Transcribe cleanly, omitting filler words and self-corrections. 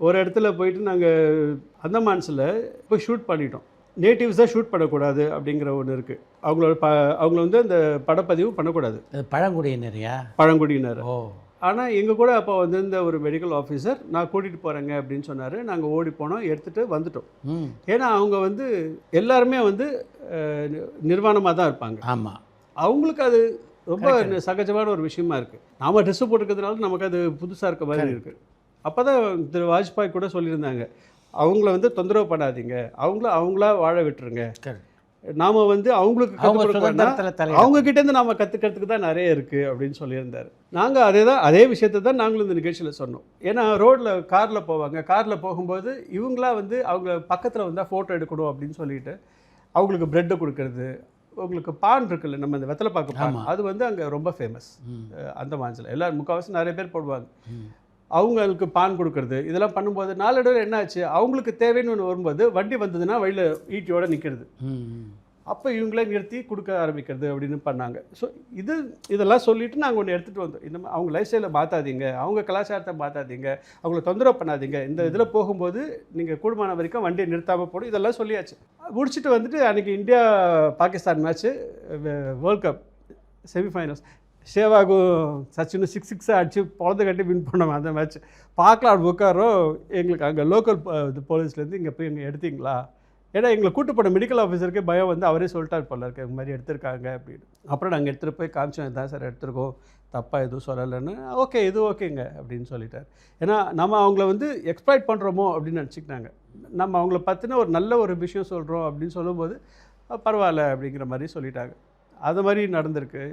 ஒரு இடத்துல போயிட்டு நாங்கள் அந்தமான்ஸில் போய் ஷூட் பண்ணிட்டோம். நேட்டிவ்ஸ் தான் ஷூட் பண்ணக்கூடாது அப்படிங்கிற ஒன்று இருக்குது. அவங்கள வந்து அந்த படப்பதிவு பண்ணக்கூடாது. பழங்குடியினரையா? பழங்குடியினர். ஓ. ஆனால் எங்கள் கூட அப்போ வந்து இந்த ஒரு மெடிக்கல் ஆஃபீஸர் நான் கூட்டிகிட்டு போகிறேங்க அப்படின்னு சொன்னார். நாங்கள் ஓடி போனோம், எடுத்துகிட்டு வந்துட்டோம். ஏன்னா அவங்க வந்து எல்லாருமே வந்து நிர்வாணமாக தான் இருப்பாங்க. ஆமாம், அவங்களுக்கு அது ரொம்ப சகஜமான ஒரு விஷயமா இருக்குது. நாம் ட்ரெஸ்ஸு போட்டுக்கிறதுனால நமக்கு அது புதுசாக இருக்க மாதிரி இருக்குது. அப்போ தான் திரு வாஜ்பாய் கூட சொல்லியிருந்தாங்க, அவங்கள வந்து தொந்தரவு பண்ணாதீங்க, அவங்களா வாழ விட்டுருங்க. நாம் வந்து அவங்களுக்கு அவங்கக்கிட்டேருந்து நாம் கற்றுக்கிறதுக்கு தான் நிறைய இருக்குது அப்படின்னு சொல்லியிருந்தார். நாங்கள் அதே விஷயத்தை தான் நாங்களும் இந்த நிகழ்ச்சியில் சொன்னோம். ஏன்னா ரோட்டில் காரில் போவாங்க, காரில் போகும்போது இவங்களா வந்து அவங்க பக்கத்தில் வந்தால் ஃபோட்டோ எடுக்கணும் அப்படின்னு சொல்லிட்டு அவங்களுக்கு ப்ரெட்டை கொடுக்கறது. உங்களுக்கு பான் இருக்குல்ல, நம்ம இந்த வெத்தலை பாக்கு பான், அது வந்து அங்கே ரொம்ப ஃபேமஸ். அந்தமான்ஸில் எல்லோரும் முக்கால்வாசி நிறைய பேர் போடுவாங்க. அவங்களுக்கு பான் கொடுக்கறது இதெல்லாம் பண்ணும்போது நாளடைவில் என்ன ஆச்சு, அவங்களுக்கு தேவைன்னு ஒன்று வரும்போது வண்டி வந்ததுன்னா வழியில் ஈட்டியோடு நிற்கிறது. அப்போ இவங்களே நிறுத்தி கொடுக்க ஆரம்பிக்கிறது அப்படின்னு பண்ணாங்க. ஸோ இதெல்லாம் சொல்லிவிட்டு நாங்கள் ஒன்று எடுத்துகிட்டு வந்தோம். இந்த அவங்க லைஃப் ஸ்டைலை மாற்றாதீங்க, அவங்க கலாச்சாரத்தை மாற்றாதீங்க, அவங்கள தொந்தரவு பண்ணாதீங்க, இந்த இதில் போகும்போது நீங்கள் கூடுமான வரைக்கும் வண்டியை நிறுத்தாமல் போடும், இதெல்லாம் சொல்லியாச்சு. முடிச்சுட்டு வந்துட்டு அன்றைக்கி India Pakistan match, world cup semifinals. சேவாகும் சச்சினும் 6 அடிச்சு பொழந்து கட்டி வின் பண்ணோம் அந்த மேட்ச். பார்க்கலாம் உட்காரோம். எங்களுக்கு அங்கே லோக்கல் போலீஸ்லேருந்து இங்கே போய் எங்கே எடுத்தீங்களா, ஏன்னா எங்களை கூட்டு போன மெடிக்கல் ஆஃபீஸருக்கே பயம் வந்து அவரே சொல்லிட்டார் போல இருக்கு, இந்த மாதிரி எடுத்திருக்காங்க அப்படின்னு. அப்புறம் நாங்கள் எடுத்துகிட்டு போய் காமிச்சோம், தான் சார் எடுத்துருக்கோம், தப்பாக எதுவும் சொல்லலைன்னு. ஓகே, இது ஓகேங்க அப்படின்னு சொல்லிட்டார். ஏன்னா நம்ம அவங்கள வந்து எக்ஸ்ப்ளாய்ட் பண்ணுறோமோ அப்படின்னு நினச்சிக்கிட்டாங்க. நம்ம அவங்கள பற்றின ஒரு நல்ல ஒரு விஷயம் சொல்கிறோம் அப்படின்னு சொல்லும்போது பரவாயில்ல அப்படிங்கிற மாதிரி சொல்லிட்டாங்க. அது மாதிரி நடந்திருக்கு.